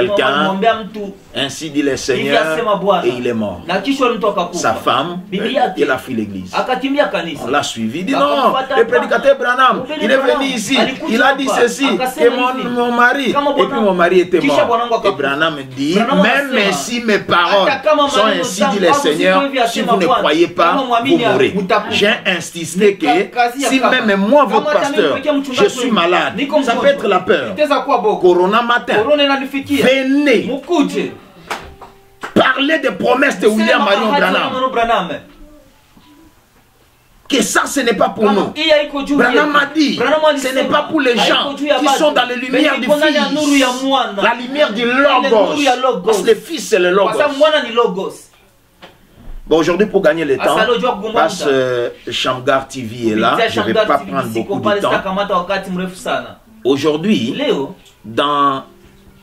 quelqu'un, ainsi dit le Seigneur, et il est mort. Sa femme, il a fui l'église. On l'a suivi, il dit non, le prédicateur Branham, il est venu ici, il a dit ceci, que mon mari, et puis mon mari était mort. Et Branham dit, même si mes paroles sont ainsi dit le Seigneur, si vous ne croyez pas, vous mourrez. J'ai insisté que si même moi, votre pasteur, je suis malade, ça peut être la peur. Corona matin, venez parler des promesses de William Marion Branham. Que ça, ce n'est pas pour nous. Branham a dit, ce n'est pas pour les gens qui sont dans les lumières du Fils, la lumière du Logos. Parce que le Fils, c'est le Logos. Bon, aujourd'hui, pour gagner le temps, parce que Shamgar TV est là, je ne vais pas prendre beaucoup de temps. Aujourd'hui, dans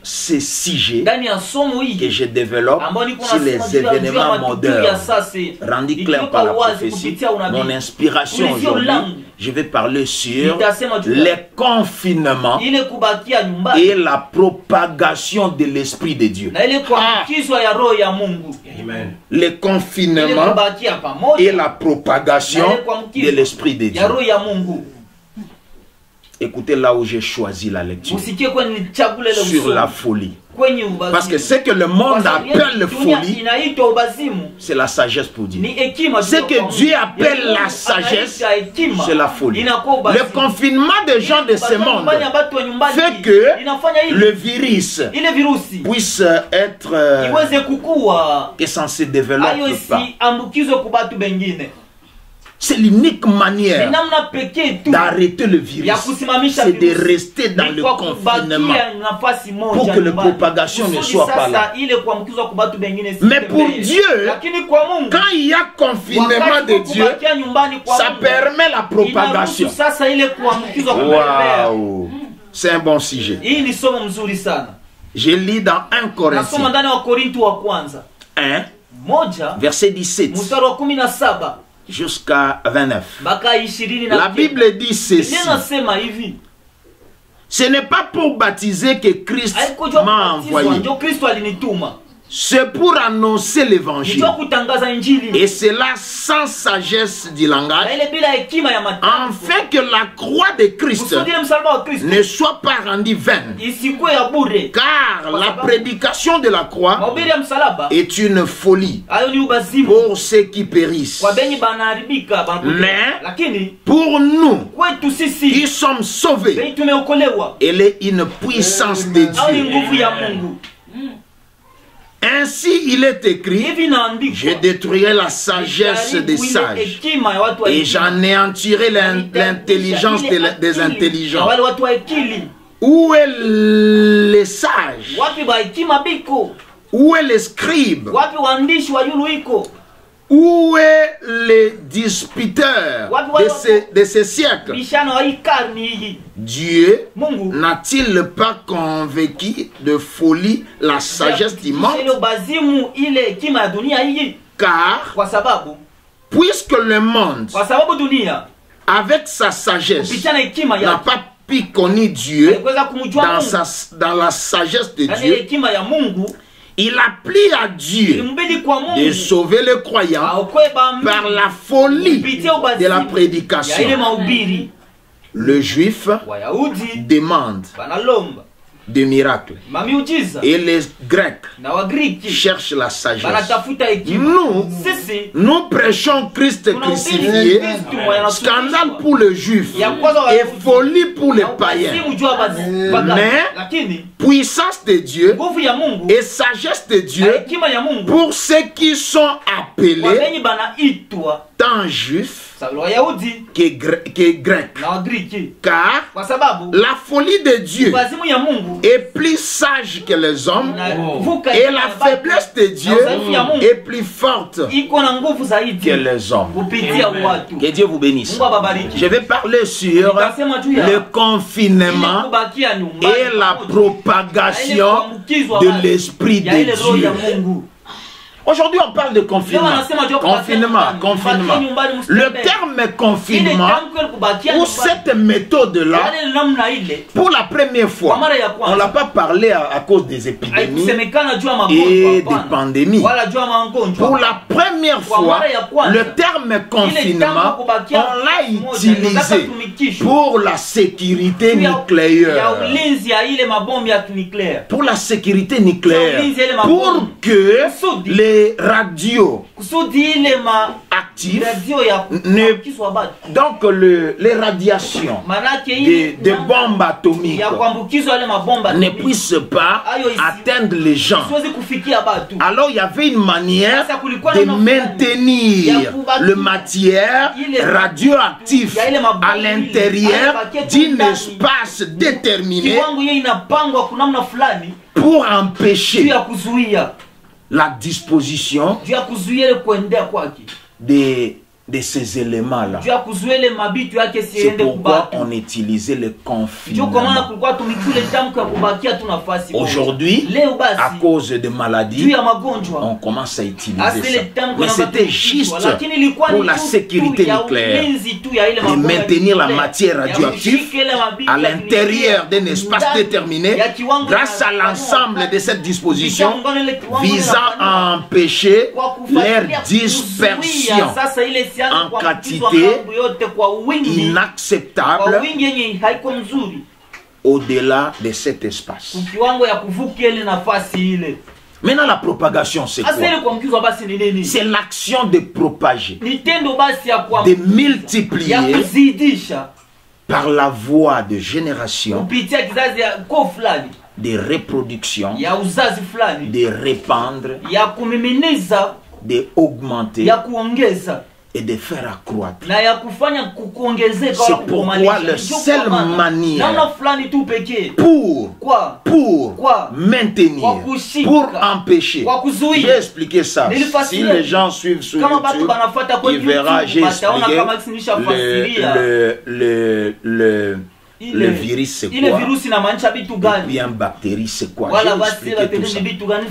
ces sujets que je développe sur les événements modernes, rendus clairs par la prophétie, mon inspiration aujourd'hui, je vais parler sur les confinements et la propagation de l'Esprit de Dieu. Les confinements et la propagation de l'Esprit de Dieu. Écoutez là où j'ai choisi la lecture. Sur la folie. Parce que ce que le monde appelle folie, c'est la sagesse pour Dieu. Ce que Dieu appelle la sagesse, c'est la folie. Le confinement des gens de ce monde fait que le virus puisse être et censé développer pas. C'est l'unique manière d'arrêter le virus, c'est de rester dans le confinement pour que la propagation ne soit pas là. Mais pour Dieu, quand il y a confinement de Dieu, ça permet la propagation. Waouh, c'est un bon sujet. Je lis dans 1 Corinthiens 1, verset 17. Jusqu'à 29. La Bible dit ceci. Ce n'est pas pour baptiser que Christ m'a envoyé. C'est pour annoncer l'évangile. Et cela sans sagesse du langage. Afin que la croix de Christ ne soit pas rendue vaine. Car la prédication de la croix est une folie pour ceux qui périssent. Mais pour nous qui sommes sauvés, elle est une puissance de Dieu. Ainsi il est écrit, je détruirai la sagesse des sages et j'anéantirai l'intelligence des intelligents. Où est les sages? Où est les scribes? Où est les disputeurs de ces siècles? Dieu n'a-t-il pas convaincu de folie la sagesse du monde? Car, puisque le monde, avec sa sagesse, n'a pas pu connaître Dieu dans la sagesse de Dieu, il a plu à Dieu de sauver les croyants par la folie de la prédication. Le juif demande des miracles et les Grecs cherchent la sagesse. Nous prêchons Christ crucifié, scandale pour le juif et folie pour les païens. Mais puissance de Dieu et sagesse de Dieu pour ceux qui sont appelés tant juifs que grecs. Car la folie de Dieu est plus sage que les hommes et la faiblesse de Dieu est plus forte que les hommes. Que Dieu vous bénisse. Je vais parler sur le confinement et la propagation de l'Esprit de Dieu. Aujourd'hui, on parle de confinement. Confinement. Le terme confinement, pour cette méthode-là, pour la première fois, on ne l'a pas parlé à cause des épidémies et des pandémies. Pour la première fois, le terme confinement, on l'a utilisé pour la sécurité nucléaire. Pour la sécurité nucléaire. Pour que les radios actifs, donc les radiations des bombes atomiques ne puissent pas atteindre les gens. Alors il y avait une manière de maintenir le matière radioactif à l'intérieur d'un espace déterminé pour empêcher la disposition de ces éléments-là. C'est pourquoi on utilisait le confinement. Aujourd'hui, à cause de maladies, on commence à utiliser ça. Mais c'était juste pour la sécurité nucléaire, de maintenir la matière radioactive à l'intérieur d'un espace déterminé grâce à l'ensemble de cette disposition visant à empêcher leur dispersion en quantité inacceptable au-delà de cet espace. Maintenant, la propagation, c'est quoi? C'est l'action de propager, de multiplier par la voie de génération, de reproduction, de répandre, de augmenter et de faire accroître. C'est pourquoi la seule manière pour maintenir, pour empêcher, j'ai expliqué ça. Si les gens suivent sur YouTube, ils verront, j'ai expliqué le virus c'est quoi, et puis un bactérie c'est quoi. J'ai expliqué tout ça.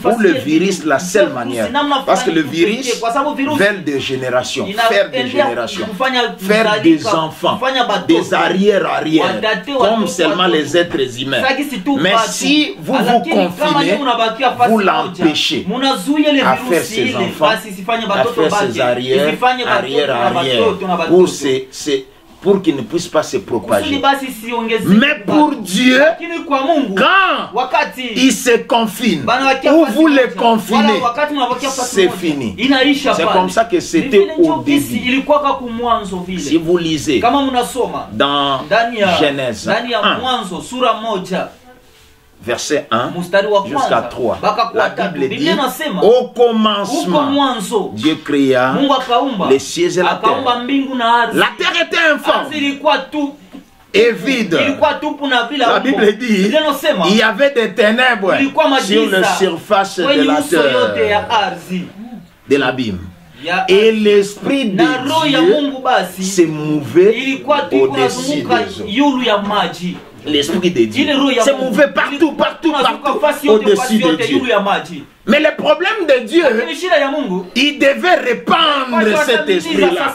Pour le virus, la seule manière, parce que le virus veut des générations, faire des générations, faire des enfants, des arrière-arrière, comme seulement les êtres humains. Mais si vous vous confinez, vous l'empêchez à faire ses enfants, à faire ses arrière-arrière, pour qu'il ne puisse pas se propager. Mais pour Dieu, quand il se confine, ou vous les confinez, c'est fini. C'est comme ça que c'était au début. Si vous lisez dans Genèse 1, verset 1 jusqu'à 3, la Bible dit: au commencement, Dieu créa les cieux et la terre. La terre était informe et vide. La Bible dit il y avait des ténèbres sur la surface de la terre, de l'abîme. Et l'Esprit de Dieu se mouvait au-dessus des eaux. L'Esprit de Dieu se mouvait partout, au-dessus de Dieu. Mais le problème de Dieu, il devait répandre cet esprit-là.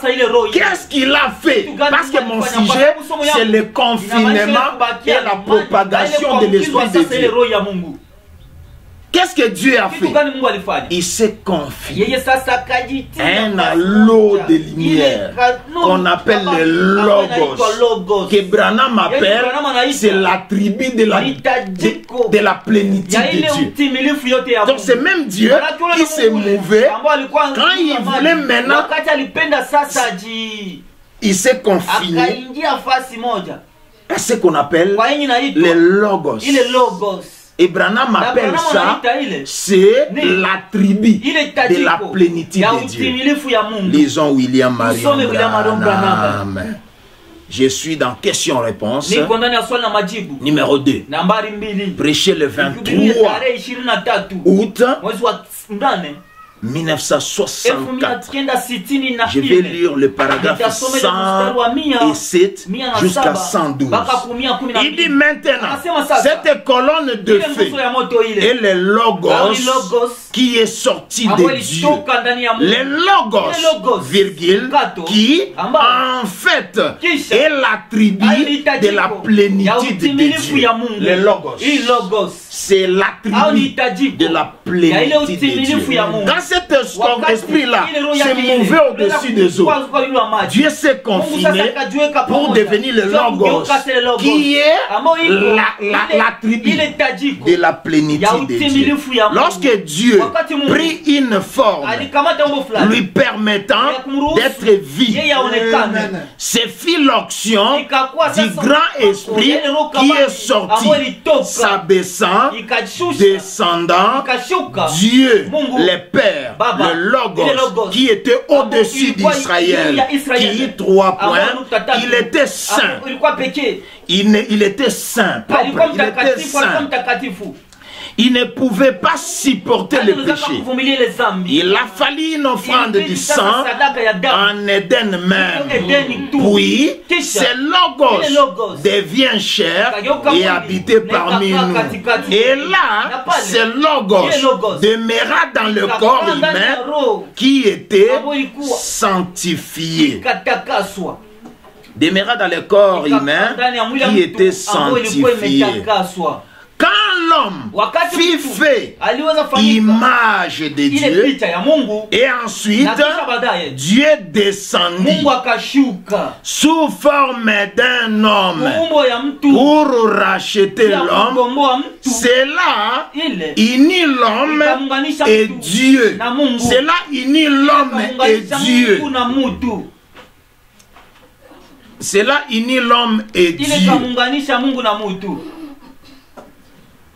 Qu'est-ce qu'il a fait? Parce que mon sujet, c'est le confinement et la propagation de l'Esprit de Dieu. Qu'est-ce que Dieu a fait? Il s'est confié un halo de lumière qu'on appelle le Logos, que Branham appelle, c'est l'attribut de la plénitude de Dieu. Donc c'est même Dieu qui s'est mouvé quand il voulait maintenant, il s'est confiné à ce qu'on appelle le Logos. Et Branham appelle ça, c'est l'attribut de la plénitude de Dieu. Lisons William Marion Branham. Je suis dans question-réponse numéro 2. Prêché le 23 août 1964. Je vais lire le paragraphe 107 jusqu'à 112. Il dit maintenant, cette colonne de feu et le Logos qui est sorti de Dieu. Le logos, virgule, qui en fait est l'attribut de la plénitude de Dieu. Le logos, c'est l'attribut de la plénitude de Dieu. Quand cet esprit-là s'est mouvé au-dessus des eaux, Dieu s'est confiné pour devenir le logos, qui est l'attribut de la plénitude de Dieu. Lorsque Dieu prit une forme lui permettant d'être vide, c'est fit l'onction du grand esprit qui est sorti, s'abaissant, descendant, Dieu, le Père, le Logos, qui était au-dessus d'Israël, qui, 3 points, il était saint. Il était saint, propre, il était saint. Il ne pouvait pas supporter le péché. Il a fallu une offrande du sang en Éden même. Puis, ce Logos devient chair et habité parmi nous. Et là, ce Logos demeura dans le corps humain qui était sanctifié. Demeura dans le corps humain qui était sanctifié. Quand l'homme fit fait image de Dieu, et ensuite Dieu descendit sous forme d'un homme pour racheter l'homme, cela unit l'homme et Dieu. Cela unit l'homme et Dieu. Cela unit l'homme et Dieu.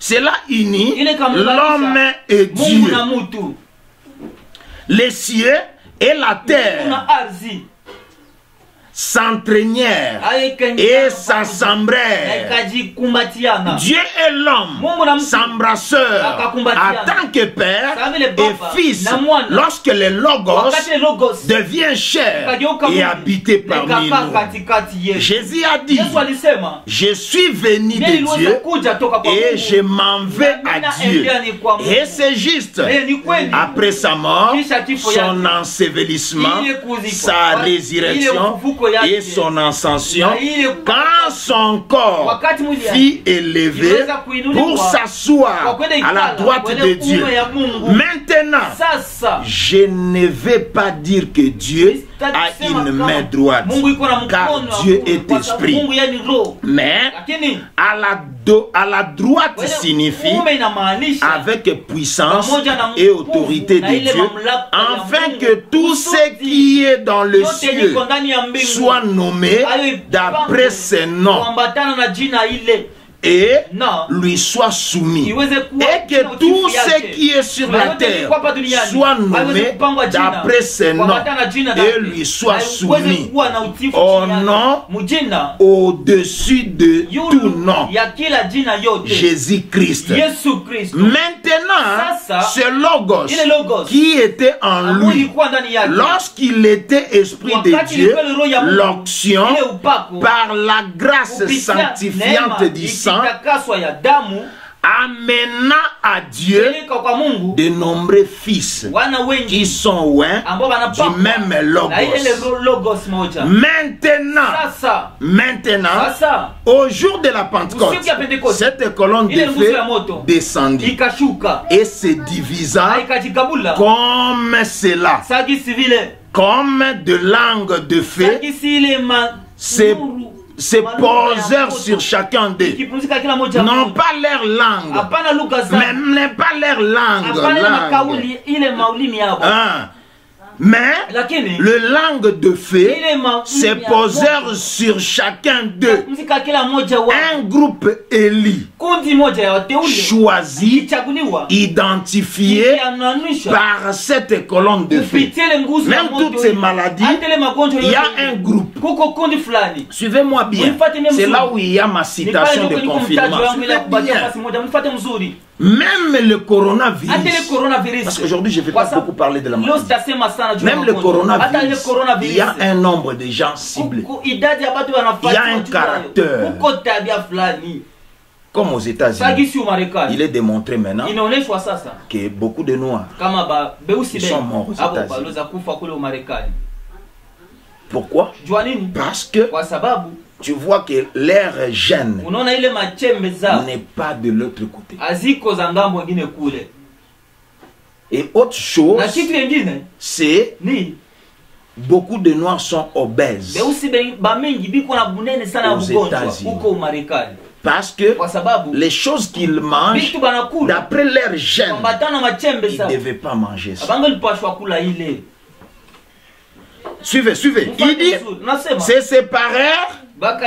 Cela unit l'homme et Dieu. Les cieux et la terre s'entraînèrent et s'assemblèrent. Dieu et l'homme s'embrassèrent en tant que père et fils lorsque le Logos devient chair et habité parmi nous. Jésus a dit, je suis venu de Dieu et je m'en vais à Dieu. Et c'est juste, après sa mort, son ensevelissement, sa résurrection et son ascension, quand son corps fut élevé pour s'asseoir à la droite de Dieu. Maintenant, je ne vais pas dire que Dieu a une main droite, car Dieu est esprit. Mais à la droite signifie avec puissance et autorité de Dieu, afin que tout ce qui est dans le ciel soit nommé d'après ses noms et lui soit soumis, et que tout ce qui est sur la terre soit nommé d'après ses noms et lui soit soumis au nom au-dessus de tout nom, Jésus-Christ. Maintenant, ce Logos qui était en lui, lorsqu'il était esprit de Dieu, l'onction par la grâce sanctifiante du sang amena à Dieu de nombreux fils qui sont du même Logos. Maintenant, au jour de la Pentecôte, cette colonne de feu descendit et se divisa comme cela, comme de langues de feu se posèrent sur chacun d'eux, non pas leur langue, même pas leur langue. Mais le langue de feu se posèrent sur chacun d'eux. Un groupe élu, choisi, identifié par cette colonne de feu. Même toutes ces maladies, il y a un groupe. Suivez-moi bien. C'est là où il y a ma citation de confinement. Même le coronavirus, parce qu'aujourd'hui je ne vais pas beaucoup parler de la maladie. Même le coronavirus, il y a un nombre de gens ciblés. Il y a un caractère. Comme aux États-Unis, il est démontré maintenant que beaucoup de Noirs sont morts aux États-Unis. Pourquoi? Parce que tu vois que l'air gêne n'est pas de l'autre côté. Et autre chose, c'est beaucoup de Noirs sont obèses aux États-Unis. Parce que les choses qu'ils mangent, d'après leur gène, ils ne devaient pas manger ça. Suivez, suivez. Il dit, c'est séparé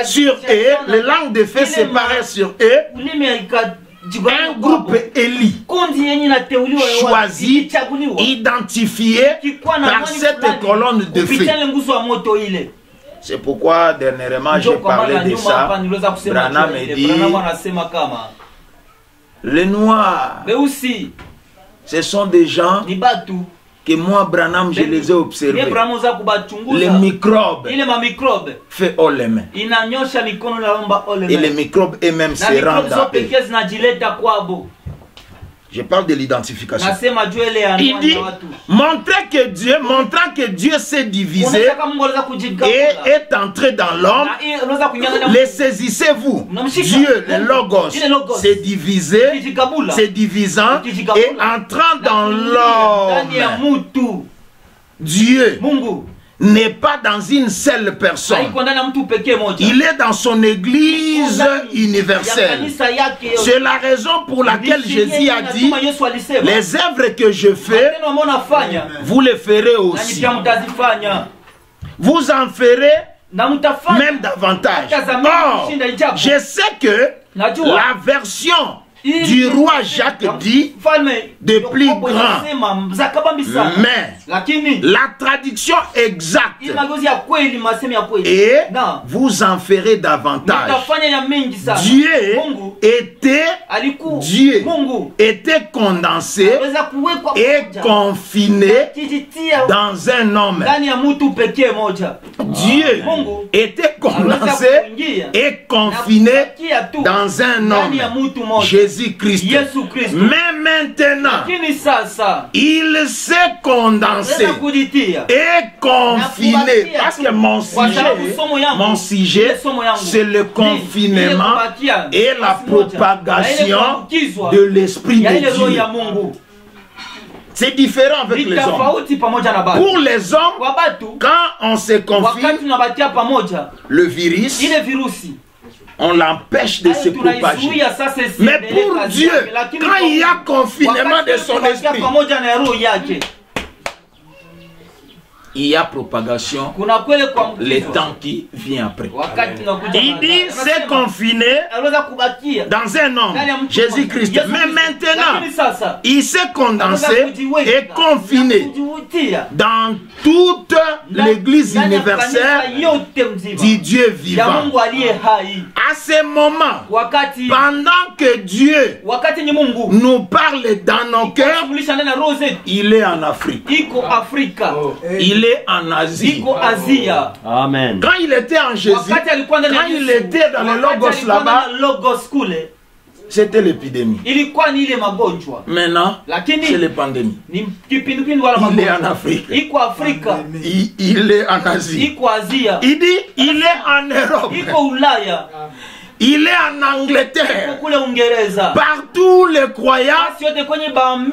sur eux, les langues de feu séparées sur eux, un groupe élu, choisi, identifié par cette colonne de feu. C'est pourquoi dernièrement j'ai parlé de ça. Branham me dit, les Noirs, ce sont des gens que moi, Branham, je les ai observés. Les microbes fait haut les mains. Et les microbes eux-mêmes se rendent à eux. Je parle de l'identification. Il dit, montrant que Dieu s'est divisé et est entré dans l'homme, les saisissez-vous. Dieu, le Logos, s'est divisé, s'est divisant et entrant dans l'homme. Dieu n'est pas dans une seule personne. Il est dans son église universelle. C'est la raison pour laquelle Jésus a dit, les œuvres que je fais, vous les ferez aussi. Vous en ferez même davantage. Or, je sais que la version du roi Jacques dit de plus grand, mais la traduction exacte et vous en ferez davantage. Dieu était condensé et confiné dans un homme. Dieu était condensé et confiné dans un homme. Jésus-Christ. Mais maintenant, il s'est condensé et confiné. Parce que mon sujet, c'est le confinement et la propagation de l'Esprit de Dieu. C'est différent avec les hommes. Pour les hommes, quand on se confine, le virus, on l'empêche de se propager. Mais pour Dieu, quand il y a confinement de son esprit, il y a propagation, le temps qui vient après. Il dit, c'est confiné dans un homme, Jésus-Christ. Mais maintenant, il s'est condensé et confiné dans toute l'église universelle du Dieu vivant. À ce moment, pendant que Dieu nous parle dans nos cœurs, il est en Afrique. Il est en Asie. Amen. Quand il était en Jésus, quand il était dans le Logos là-bas, c'était l'épidémie. Maintenant, c'est la pandémie. Il est en Afrique. Il est en Asie. Il dit, il est en Europe. Il est en Angleterre. Partout les croyants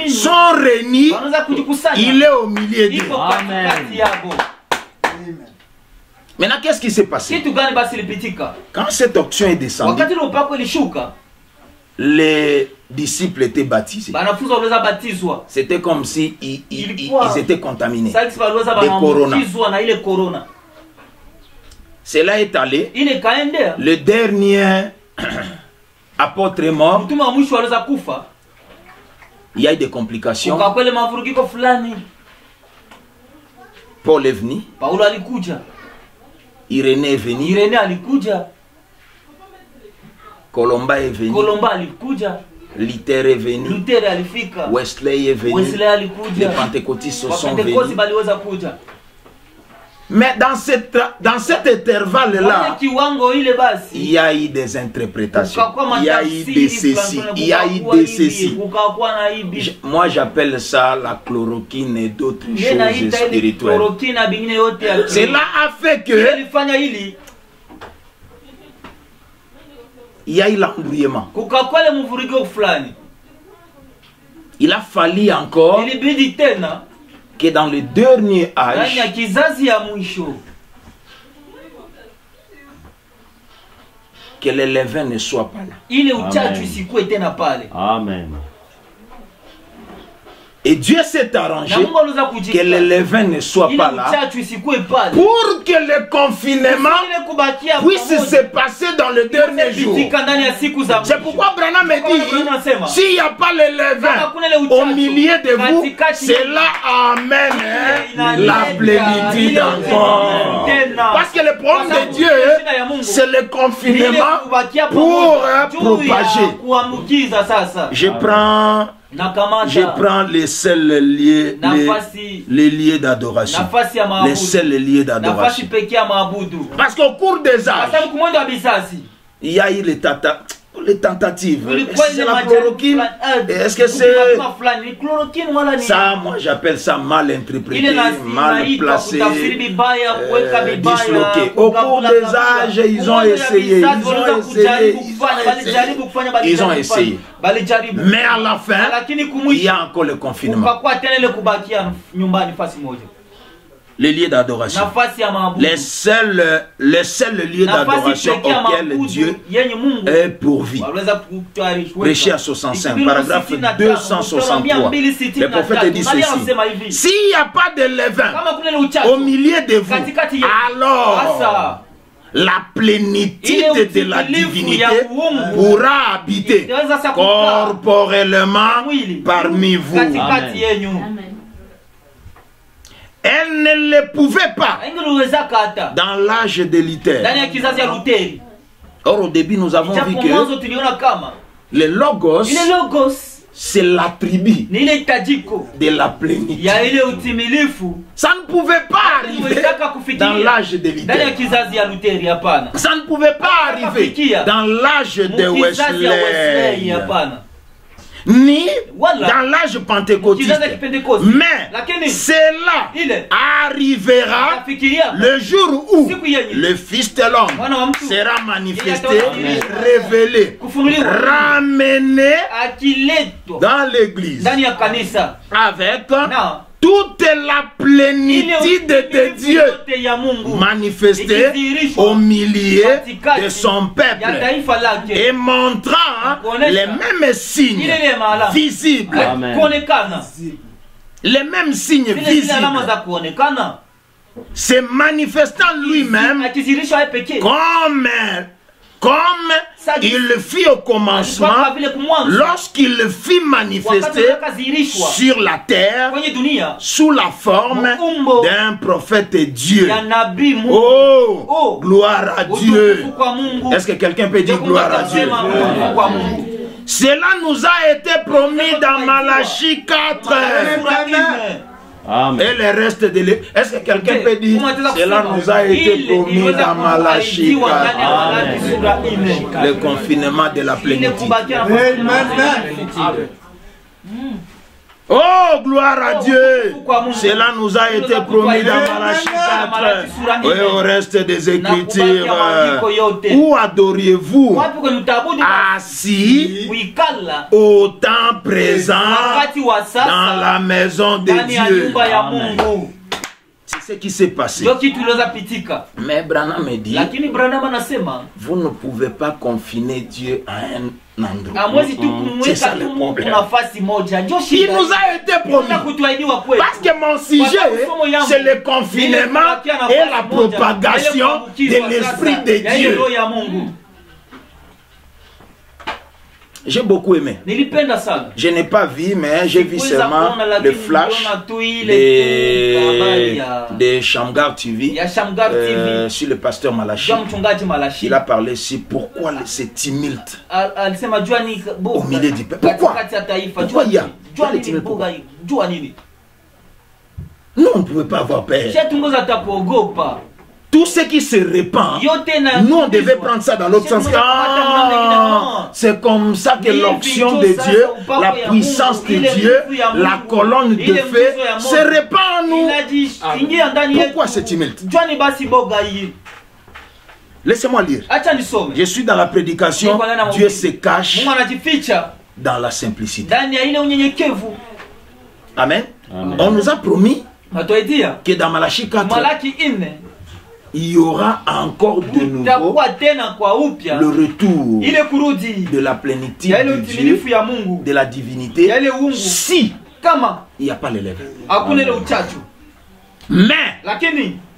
sont réunis. Il est au milieu d'eux. Amen. Maintenant, qu'est-ce qui s'est passé? Quand cette onction est descendue, les disciples étaient baptisés. C'était comme si ils étaient contaminés de corona. Cela est allé. Le dernier apôtre est mort. Il y a eu des complications. Paul est venu. Irénée est venu. Colomba est venu. Luther est venu. Wesley est venu. Les pentecôtistes sont venus. Mais dans cet intervalle-là, il y a eu des interprétations, il y a eu des ceci, il y a eu des ceci. Moi, j'appelle ça la chloroquine et d'autres choses spirituelles. Cela a fait que il y a eu l'embrouillement. Il a fallu encore que dans le dernier âge, que les levains ne soient pas là. Amen. Et Dieu s'est arrangé que les levains ne soient pas là pour que le confinement puisse se passer dans le dernier jour. C'est pourquoi Branham me dit, s'il n'y a pas les levains au milieu de vous, cela amène la plénitude encore. Parce que le problème de Dieu, c'est le confinement pour propager. Je prends les seuls lieux, les lieux d'adoration. Les seuls lieux d'adoration. Parce qu'au cours des âges, il y a eu les tentatives. C'est la chloroquine. Est-ce que c'est ça? Moi j'appelle ça mal interprété, mal placé, disloqué. Au cours des âges, ils ont essayé. Ils ont essayé. Mais à la fin, il y a encore le confinement. Les lieux d'adoration. Les seuls lieux d'adoration auxquels Dieu est pourvu. Péché à 65, paragraphe 263. Le prophète dit ceci. S'il n'y a pas de levain au milieu de vous, alors la plénitude de la divinité pourra habiter corporellement parmi vous. Amen. Elle ne le pouvait pas dans l'âge de Luther. Or, au début, nous avons vu que le Logos, c'est l'attribut de la plénitude. Ça ne pouvait pas arriver dans l'âge de Luther. Ça ne pouvait pas arriver dans l'âge de Wesley. Ni dans l'âge pentecôtiste. Mais cela arrivera le jour où le Fils de l'homme sera manifesté, révélé, ramené dans l'église avec toute la plénitude de Dieu manifestée au milieu de son peuple et montrant les mêmes signes visibles. Les mêmes signes visibles. Se manifestant lui-même comme il le fit au commencement, lorsqu'il le fit manifester sur la terre sous la forme d'un prophète Dieu. Oh, gloire à Dieu. Est-ce que quelqu'un peut dire gloire à Dieu? Cela nous a été promis dans Malachie 4. Amen. Et le reste de l'Église. Est-ce que quelqu'un peut dire cela nous a été promis dans Malachie 4? Le confinement de la plénitude. Oh, gloire à Dieu. Cela nous a été promis dans Malachie 4. Et au reste des Écritures. Où adoriez-vous assis au temps présent dans la maison de Dieu? Amen. C'est ce qui s'est passé. Mais Branham me dit, vous ne pouvez pas confiner Dieu à un endroit. C'est ça le problème. Il nous a été promis. Parce que mon sujet, c'est le confinement et la propagation de l'Esprit de Dieu. J'ai beaucoup aimé. Je n'ai pas vu, mais j'ai vu seulement le flash de Shamgar TV sur le pasteur Malachi. Il a parlé sur pourquoi ce tumulte au milieu du peuple. Pourquoi il y a le tumulte? Nous, on ne pouvait pas avoir peur. Tout ce qui se répand, nous, on devait prendre ça dans l'autre sens. Ah, c'est comme ça que l'onction de Dieu, la puissance de Dieu, la colonne de feu se répand en nous. Pourquoi ce tumulte? Laissez-moi lire. Je suis dans la prédication. Dieu se cache dans la simplicité. Amen. On nous a promis que dans Malachie 4, il y aura encore de nouveau le retour de la plénitude de Dieu, de la divinité, si il n'y a pas l'élève. Mais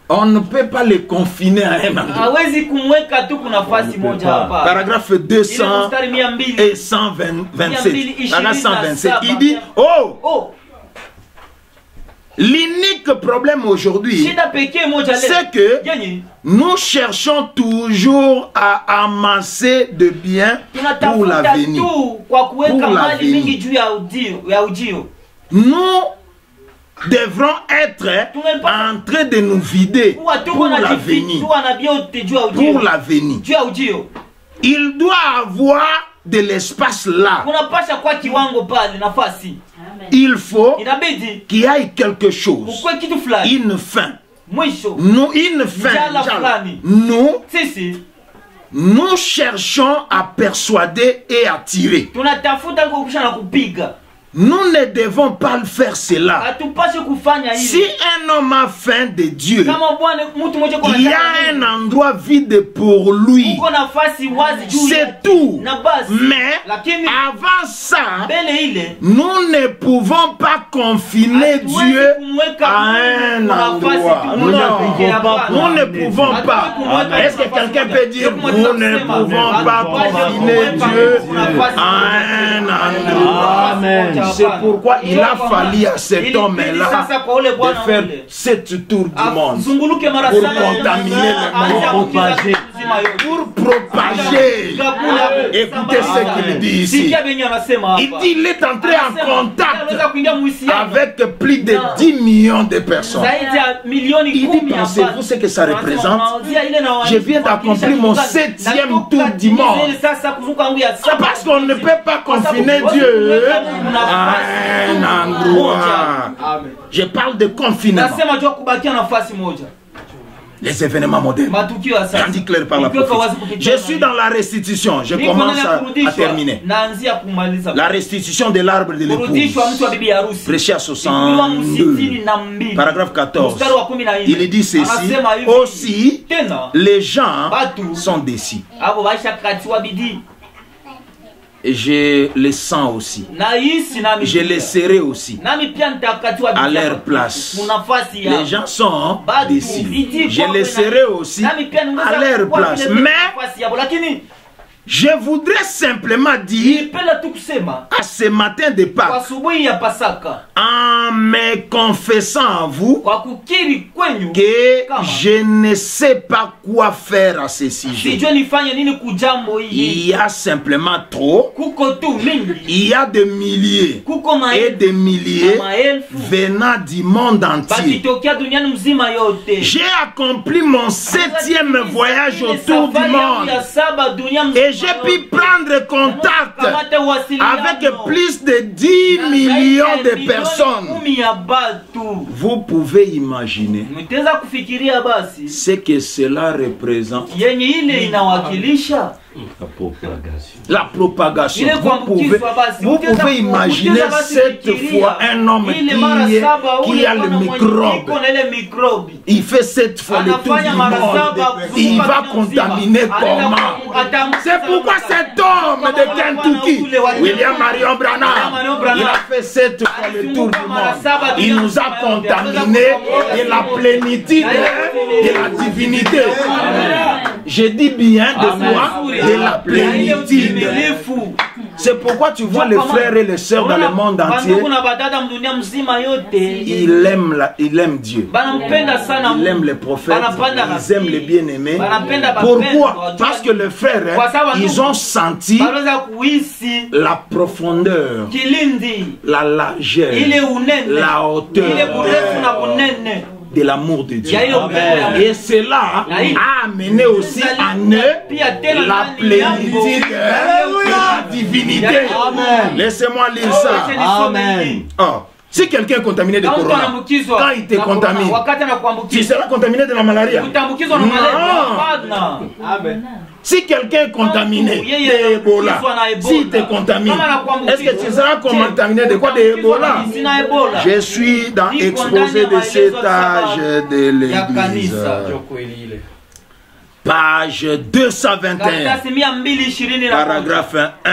on ne peut pas les confiner à un endroit. Paragraphe 200 et 127. Paragraphe 127. Il dit, oh, l'unique problème aujourd'hui, c'est que nous cherchons toujours à amasser de biens pour l'avenir. Nous devrons être en train de nous vider pour l'avenir. Pour l'avenir. Il doit avoir de l'espace là. Il faut qu'il y ait quelque chose. Une fin. Nous, une fin. Nous cherchons à persuader et à tirer. Nous ne devons pas le faire cela. Si un homme a faim de Dieu, il y a un endroit vide pour lui. C'est tout. Mais avant ça, nous ne pouvons pas confiner Dieu à un endroit. Non, nous ne pouvons pas. Est-ce que quelqu'un peut dire nous ne pouvons pas confiner Dieu à un endroit? Amen. C'est pourquoi il a fallu à cet homme-là de faire 7 tours du monde pour contaminer le monde, pour propager. Écoutez ce qu'il dit ici. Il dit qu'il est entré en contact avec plus de 10 millions de personnes. Il dit, pensez-vous ce que ça représente? Je viens d'accomplir mon 7e tour du monde. Parce qu'on ne peut pas confiner Dieu à un endroit. Je parle de confinement. Les événements modernes rendus clairs par la prophétie. Je suis dans la restitution. Je commence à terminer. La restitution de l'arbre de l'épouse. Prêché à 62. Paragraphe 14. Il dit ceci. Aussi, les gens sont déçus. Et je les sens aussi. Je les serai aussi à leur place. Les gens sont déçus. Je les serai aussi à leur place. Mais je voudrais simplement dire à ce matin de Pâques, en me confessant à vous que je ne sais pas quoi faire à ce sujet. Il y a simplement trop. Il y a des milliers et des milliers venant du monde entier. J'ai accompli mon 7e voyage autour du monde. Et j'ai pu prendre contact avec plus de 10 millions de personnes. Vous pouvez imaginer ce que cela représente. La propagation. Vous pouvez imaginer cette fois un homme qui a le microbe. Il fait cette fois le tour du monde. Il va contaminer comment? C'est pourquoi cet homme de Kentucky, William Marion Branham, il a fait cette fois le tour du monde. Il nous a contaminés de la plénitude de la divinité. Je dis bien de quoi? De la plénitude. C'est pourquoi tu vois les frères et les sœurs dans le monde entier. Ils aiment Dieu. Ils aiment les prophètes. Ils aiment les bien-aimés. Pourquoi? Parce que les frères, ils ont senti la profondeur, la largeur, la hauteur de l'amour de Dieu. Et cela a amené aussi en eux la plénitude de la divinité. Laissez-moi lire ça. Amen. Oh. Si quelqu'un est contaminé de corona, quand il te contamine, tu seras contaminé de la malaria. Non. Amen. Si quelqu'un est contaminé d'Ebola, s'il te contamine, est-ce que tu seras contaminé de quoi? D'Ebola? Je suis dans l'exposé de cet âge de l'Église. Page 221, paragraphe 1.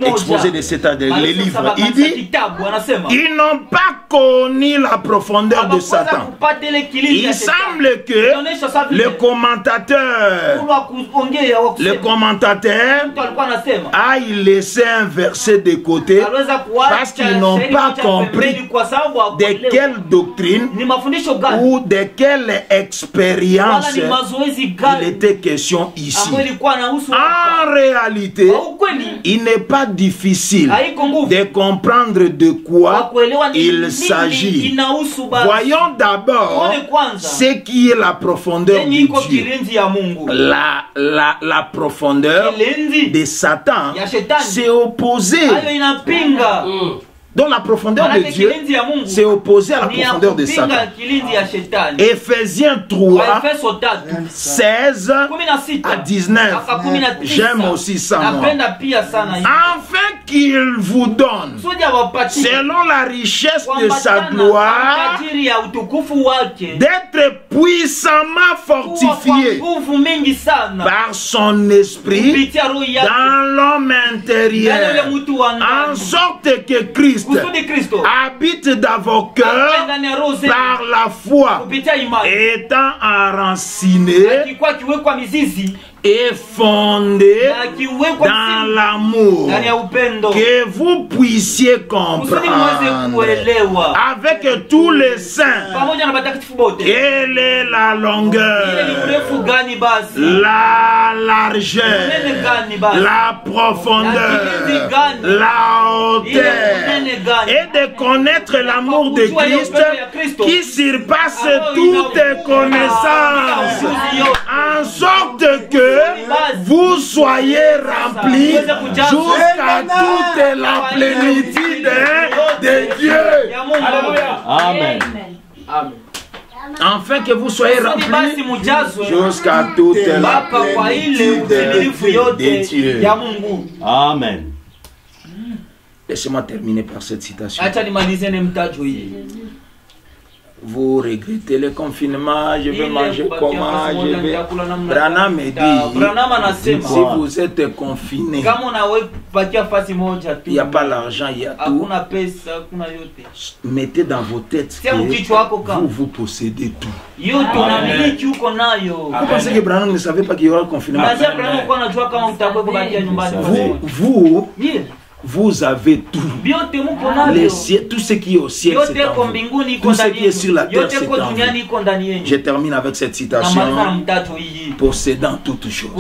Exposé de cet âge de livre. Il dit, ils n'ont pas connu la profondeur de Satan. Il semble que le commentateur a laissé un verset de côté parce qu'ils n'ont pas compris de quelle doctrine ou de quelle expérience il était question ici. En réalité, il n'est pas difficile de comprendre de quoi il s'agit. Voyons d'abord ce qui est la profondeur de Dieu. La profondeur de Satan s'est opposée. Donc la profondeur de Dieu s'est opposée à la profondeur de Satan. Ephésiens 3, 16 à 19. J'aime aussi ça, moi. Afin qu'il vous donne, selon la richesse de sa gloire, d'être puissamment fortifié par son esprit dans l'homme intérieur, en sorte que Christ habite dans vos cœurs par la foi, étant enraciné et fondé dans l'amour, que vous puissiez comprendre avec tous les saints quelle est la longueur, la largeur, la profondeur, la hauteur, et de connaître l'amour de Christ qui surpasse toute connaissance, en sorte que vous soyez remplis jusqu'à toute la plénitude de Dieu. Amen. Afin que vous soyez remplis jusqu'à toute la plénitude de Dieu. Amen. Laissez-moi terminer par cette citation. Vous regrettez le confinement, je vais manger comment, je vais... Branham me dit, si vous êtes confiné, il n'y a pas l'argent, il y a tout. Mettez dans vos têtes que vous possédez tout. Vous pensez que Branham ne savait pas qu'il y aura le confinement? Vous avez tout. Tout ce qui est au ciel, c'est en vous. Tout ce qui est sur la terre, c'est en vous. Je termine avec cette citation. Possédant toutes choses.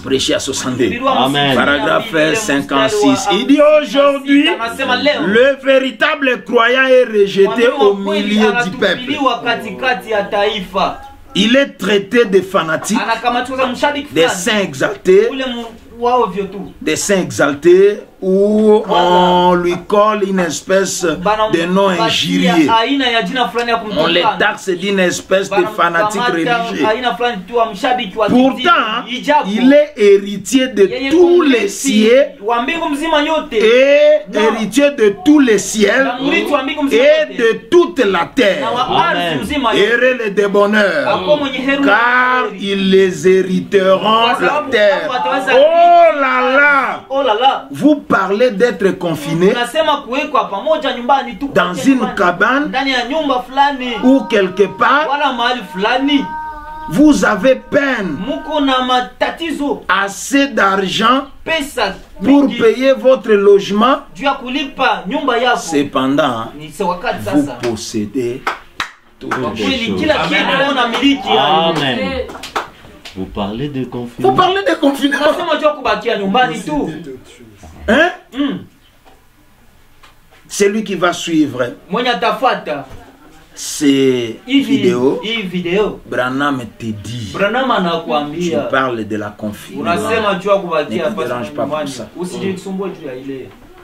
Prêché à 62. Amen. Paragraphe 56. Il dit aujourd'hui, le véritable croyant est rejeté au milieu du peuple. Il est traité de fanatique, des saints exaltés, des saints exaltés, où on lui colle une espèce de nom injurié. On les taxe d'une espèce de fanatique religieux. Pourtant, il est héritier de tous les cieux et héritier de tous les ciels et de toute la terre. Heureux les débonneurs, car ils les hériteront la terre. Oh là là! Vous parlez d'être confiné dans une cabane ou quelque part. vous avez peine, assez d'argent pour payer votre logement, cependant, vous possédez toutes les choses. Amen. Vous parlez de confinement. Vous parlez de confinement. Hein? Celui qui va suivre ces vidéos, Branham te dit, tu parles de la confinement. Ne te dérange pas pour ça.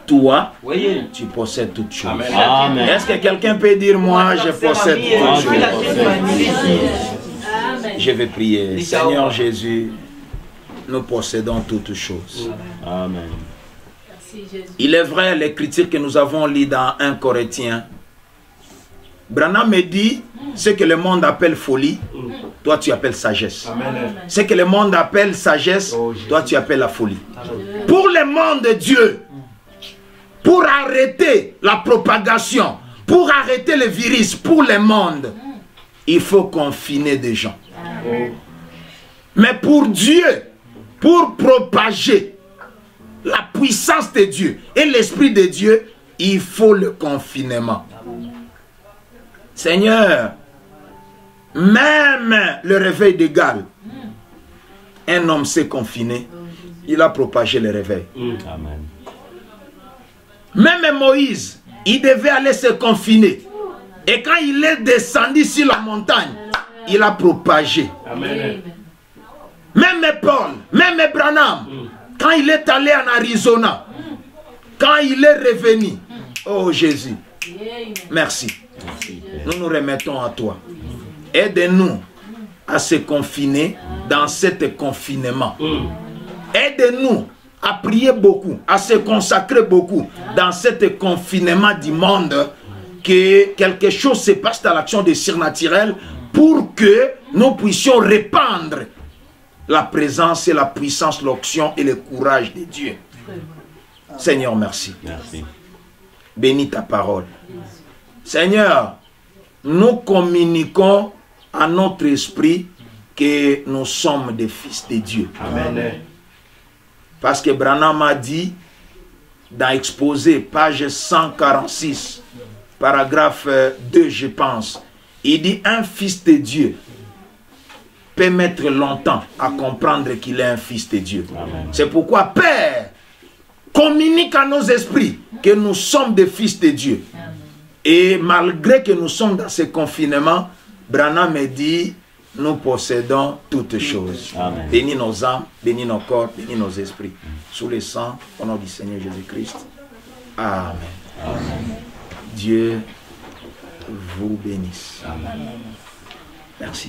Toi, tu possèdes toutes choses. Est-ce que quelqu'un peut dire, moi, je possède toutes choses? Je vais prier. Seigneur Jésus, nous possédons toutes choses. Amen. Il est vrai, les critiques que nous avons lues dans 1 Corinthiens, Branham me dit, ce que le monde appelle folie, toi tu appelles sagesse. Amen. Ce que le monde appelle sagesse, toi tu appelles la folie. Amen. Pour le monde de Dieu, pour arrêter la propagation, pour arrêter le virus, pour le monde, il faut confiner des gens. Amen. Mais pour Dieu, pour propager la puissance de Dieu et l'Esprit de Dieu, il faut le confinement. Seigneur, même le réveil d'égal, un homme s'est confiné, il a propagé le réveil. Amen. Même Moïse, il devait aller se confiner. Et quand il est descendu sur la montagne, il a propagé. Amen. Même Paul, même Branham, quand il est allé en Arizona, quand il est revenu, oh Jésus, merci. Nous nous remettons à toi. Aide-nous à se confiner dans cet confinement. Aide-nous à prier beaucoup, à se consacrer beaucoup dans cet confinement du monde, que quelque chose se passe dans l'action des surnaturels pour que nous puissions répandre la présence et la puissance, l'onction et le courage de Dieu. Seigneur, merci. Merci. Bénis ta parole. Seigneur, nous communiquons à notre esprit que nous sommes des fils de Dieu. Amen. Parce que Branham a dit, dans Exposé, page 146, paragraphe 2, je pense, il dit, un fils de Dieu peut mettre longtemps à comprendre qu'il est un fils de Dieu. C'est pourquoi, Père, communique à nos esprits que nous sommes des fils de Dieu. Amen. Et malgré que nous sommes dans ce confinement, Branham me dit, nous possédons toutes choses. Amen. Bénis nos âmes, bénis nos corps, bénis nos esprits. Sous le sang, au nom du Seigneur Jésus-Christ. Amen. Amen. Dieu vous bénisse. Amen. Merci.